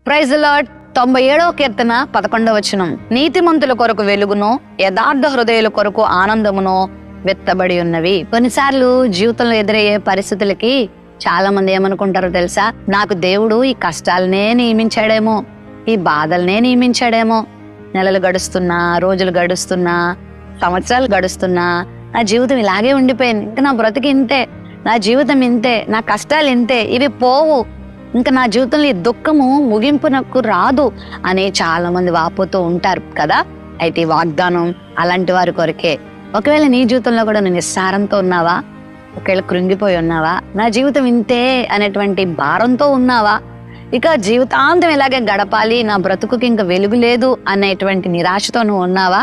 Praise the lord. 97వ కీర్తన 11వ వచనం. నీతిమంతుల కొరకు వెలుగును, యథార్థ హృదయుల కొరకు ఆనందమును వెత్తబడి ఉన్నవి. కొన్నిసార్లు జీవితంలో ఎదురయ్యే పరిస్థితులకి చాలా మంది ఏమనుకుంటారో తెలుసా, నాకు దేవుడు ఈ కష్టాలనే నియమించాడేమో, ఈ బాధలనే నియమించాడేమో. నెలలు గడుస్తున్నా, రోజులు గడుస్తున్నా, సంవత్సరాలు గడుస్తున్నా, నా జీవితం ఇలాగే ఉండిపోయింది, ఇంకా నా బ్రతికి ఇంతే, నా జీవితం ఇంతే, నా కష్టాలు ఇంతే, ఇవి పోవు, ఇంకా నా జీవితంలో ఈ దుఃఖము ముగింపునకు రాదు అని చాలా మంది వాపోతూ ఉంటారు కదా. అయితే ఈ వాగ్దానం అలాంటి వారి కొరకే. ఒకవేళ నీ జీవితంలో కూడా నువ్వు నిస్సారంతో ఉన్నావా, ఒకవేళ కృంగిపోయి ఉన్నావా, నా జీవితం ఇంతే అనేటువంటి భారంతో ఉన్నావా, ఇక జీవితాంతం ఇలాగే గడపాలి, నా బ్రతుకుకి ఇంకా వెలుగు లేదు అనేటువంటి నిరాశతో నువ్వు ఉన్నావా,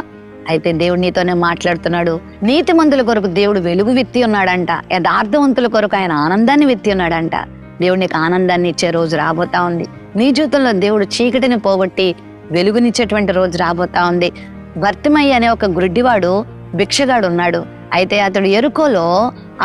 అయితే దేవుడు నీతోనే మాట్లాడుతున్నాడు. నీతిమంతుల కొరకు దేవుడు వెలుగు విత్తి ఉన్నాడంట, యథార్థవంతుల కొరకు ఆయన ఆనందాన్ని విత్తి ఉన్నాడంట. దేవుడు నీకు ఆనందాన్ని ఇచ్చే రోజు రాబోతా ఉంది. నీ జీవితంలో దేవుడు చీకటిని పోగొట్టి వెలుగునిచ్చేటువంటి రోజు రాబోతా ఉంది. భర్తిమయ్య అనే ఒక గుడ్డివాడు భిక్షగాడు ఉన్నాడు. అయితే అతడు ఎరుకోలో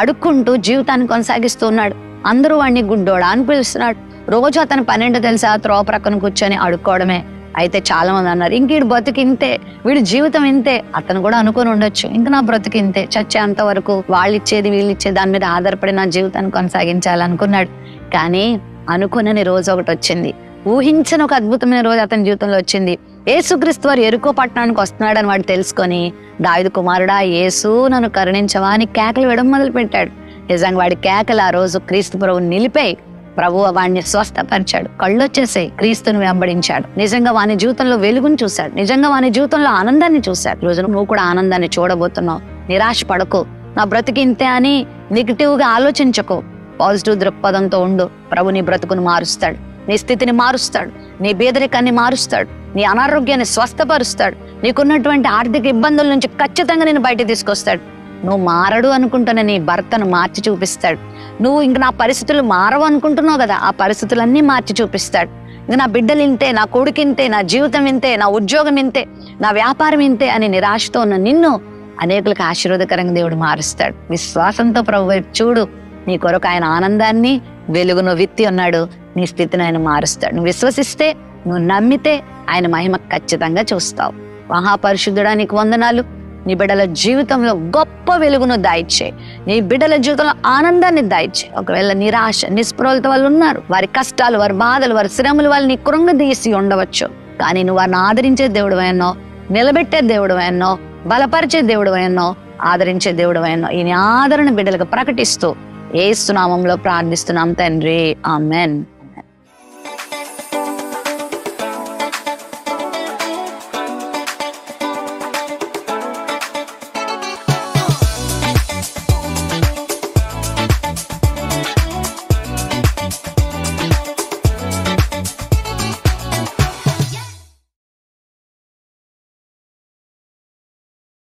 అడుక్కుంటూ జీవితాన్ని కొనసాగిస్తూ ఉన్నాడు. అందరూ వాడిని గుడ్డోడా అని పిలుస్తున్నాడు. రోజు అతను 12 తెలుసా, త్రోవ ప్రక్కన కూర్చొని అడుక్కోవడమే. అయితే చాలా మంది అన్నారు, ఇంక వీడు బ్రతికి ఇంతే, వీడి జీవితం ఇంతే. అతను కూడా అనుకుని ఉండొచ్చు, ఇంకా నా బ్రతికి ఇంతే, చచ్చేంత వరకు వాళ్ళు ఇచ్చేది వీళ్ళు ఇచ్చేది దాని మీద ఆధారపడి నా జీవితాన్ని కొనసాగించాలనుకున్నాడు. కానీ అనుకునని రోజు ఒకటి వచ్చింది, ఊహించని ఒక అద్భుతమైన రోజు అతని జీవితంలో వచ్చింది. యేసుక్రీస్తు వారు ఎరుకో పట్టణానికి వస్తున్నాడని వాడు తెలుసుకొని, దావీదు కుమారుడా యేసు నన్ను కరుణించవా అని కేకలు వేయడం మొదలు పెట్టాడు. నిజంగా వాడి కేకలు ఆ రోజు క్రీస్తు ప్రభువు నిలిపాయి. ప్రభువు వాడిని స్వస్థపరిచాడు, కళ్ళు వచ్చేసాయి, క్రీస్తుని వెంబడించాడు. నిజంగా వాని జీవితంలో వెలుగుని చూశాడు, నిజంగా వాని జీవితంలో ఆనందాన్ని చూశాడు. రోజున నువ్వు కూడా ఆనందాన్ని చూడబోతున్నావు. నిరాశ పడకు, నా బ్రతికి ఇంతే అని నెగిటివ్ గా ఆలోచించకు, పాజిటివ్ దృక్పథంతో ఉండు. ప్రభు నీ బ్రతుకును మారుస్తాడు, నీ స్థితిని మారుస్తాడు, నీ బేదరికాన్ని మారుస్తాడు, నీ అనారోగ్యాన్ని స్వస్థపరుస్తాడు, నీకున్నటువంటి ఆర్థిక ఇబ్బందుల నుంచి ఖచ్చితంగా నేను బయట తీసుకొస్తాడు. నువ్వు మారడు అనుకుంటున్న నీ భర్తను మార్చి చూపిస్తాడు. నువ్వు ఇంక నా పరిస్థితులు మారవు అనుకుంటున్నావు కదా, ఆ పరిస్థితులన్నీ మార్చి చూపిస్తాడు. ఇంక నా బిడ్డలు ఇంతే, నా కొడుకు ఇంతే, నా జీవితం ఇంతే, నా ఉద్యోగం ఇంతే, నా వ్యాపారం ఇంతే అని నిరాశతో ఉన్న నిన్ను అనేకులకు ఆశీర్వాదకరంగా దేవుడు మారుస్తాడు. విశ్వాసంతో ప్రభు వైపు చూడు, నీ కొరకు ఆయన ఆనందాన్ని వెలుగును విత్తి ఉన్నాడు. నీ స్థితిని ఆయన మారుస్తాడు. నువ్వు విశ్వసిస్తే, నువ్వు నమ్మితే ఆయన మహిమ ఖచ్చితంగా చూస్తావు. మహాపరిశుద్ధుడా నీకు వందనాలు. నీ బిడ్డల జీవితంలో గొప్ప వెలుగును దాయిచ్చే, నీ బిడ్డల జీవితంలో ఆనందాన్ని దాయిచ్చే. ఒకవేళ నిరాశ నిస్పృహలతో వాళ్ళు ఉన్నారు, వారి కష్టాలు, వారి బాధలు, వారి శ్రమలు వాళ్ళని కృంగదీసి ఉండవచ్చు. కానీ నువ్వు వారిని ఆదరించే దేవుడు అయినో, నిలబెట్టే దేవుడు అయినో, బలపరిచే దేవుడు అయినో, ఆదరించే దేవుడు అయినో, ఈ ఆదరణ బిడ్డలకు ప్రకటిస్తూ యేసు నామములో ప్రార్థిస్తున్నాం తండ్రి, ఆమెన్.